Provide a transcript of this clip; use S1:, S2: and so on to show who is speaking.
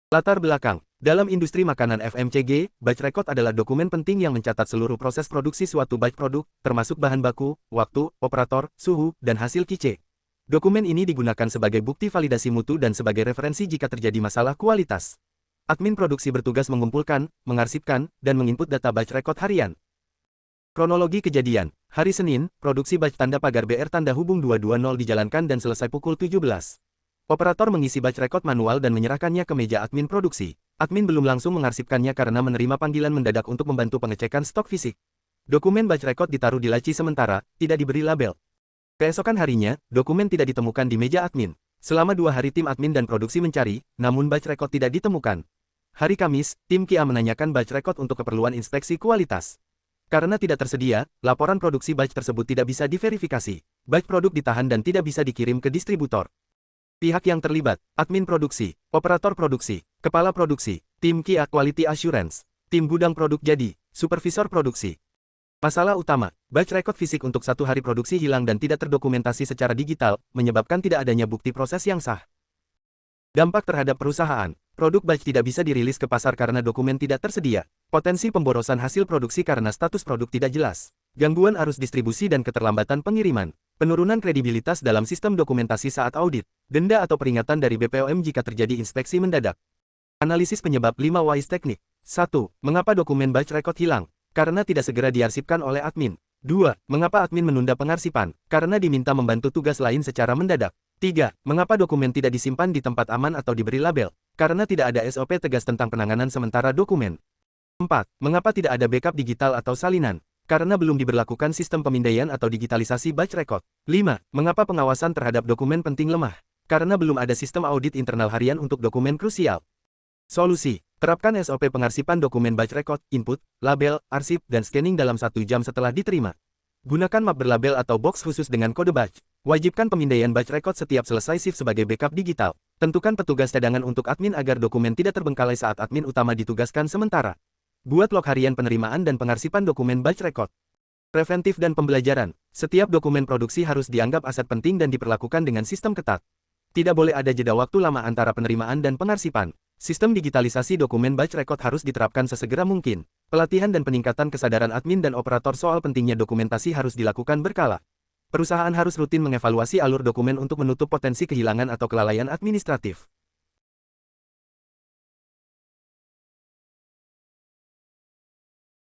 S1: Latar belakang. Dalam industri makanan FMCG, batch record adalah dokumen penting yang mencatat seluruh proses produksi suatu batch produk, termasuk bahan baku, waktu, operator, suhu, dan hasil QC. Dokumen ini digunakan sebagai bukti validasi mutu dan sebagai referensi jika terjadi masalah kualitas. Admin produksi bertugas mengumpulkan, mengarsipkan, dan menginput data batch record harian. Kronologi kejadian. Hari Senin, produksi batch tanda pagar BR tanda hubung 220 dijalankan dan selesai pukul 17. Operator mengisi batch record manual dan menyerahkannya ke meja admin produksi. Admin belum langsung mengarsipkannya karena menerima panggilan mendadak untuk membantu pengecekan stok fisik. Dokumen batch record ditaruh di laci sementara, tidak diberi label. Keesokan harinya, dokumen tidak ditemukan di meja admin. Selama 2 hari tim admin dan produksi mencari, namun batch record tidak ditemukan. Hari Kamis, tim QA menanyakan batch record untuk keperluan inspeksi kualitas. Karena tidak tersedia, laporan produksi batch tersebut tidak bisa diverifikasi. Batch produk ditahan dan tidak bisa dikirim ke distributor. Pihak yang terlibat, admin produksi, operator produksi, kepala produksi, tim QA Quality Assurance, tim gudang produk jadi, supervisor produksi. Masalah utama, batch record fisik untuk 1 hari produksi hilang dan tidak terdokumentasi secara digital, menyebabkan tidak adanya bukti proses yang sah. Dampak terhadap perusahaan, produk batch tidak bisa dirilis ke pasar karena dokumen tidak tersedia. Potensi pemborosan hasil produksi karena status produk tidak jelas. Gangguan arus distribusi dan keterlambatan pengiriman. Penurunan kredibilitas dalam sistem dokumentasi saat audit. Denda atau peringatan dari BPOM jika terjadi inspeksi mendadak. Analisis penyebab 5 WISE teknik. 1. Mengapa dokumen batch record hilang? Karena tidak segera diarsipkan oleh admin. 2. Mengapa admin menunda pengarsipan? Karena diminta membantu tugas lain secara mendadak. 3. Mengapa dokumen tidak disimpan di tempat aman atau diberi label? Karena tidak ada SOP tegas tentang penanganan sementara dokumen. 4. Mengapa tidak ada backup digital atau salinan? Karena belum diberlakukan sistem pemindaian atau digitalisasi batch record. 5. Mengapa pengawasan terhadap dokumen penting lemah? Karena belum ada sistem audit internal harian untuk dokumen krusial. Solusi. Terapkan SOP pengarsipan dokumen batch record, input, label, arsip, dan scanning dalam 1 jam setelah diterima. Gunakan map berlabel atau box khusus dengan kode batch. Wajibkan pemindaian batch record setiap selesai shift sebagai backup digital. Tentukan petugas cadangan untuk admin agar dokumen tidak terbengkalai saat admin utama ditugaskan sementara. Buat log harian penerimaan dan pengarsipan dokumen batch record. Preventif dan pembelajaran. Setiap dokumen produksi harus dianggap aset penting dan diperlakukan dengan sistem ketat. Tidak boleh ada jeda waktu lama antara penerimaan dan pengarsipan. Sistem digitalisasi dokumen batch record harus diterapkan sesegera mungkin. Pelatihan dan peningkatan kesadaran admin dan operator soal pentingnya dokumentasi harus dilakukan berkala. Perusahaan harus rutin mengevaluasi alur dokumen untuk menutup potensi kehilangan atau kelalaian administratif.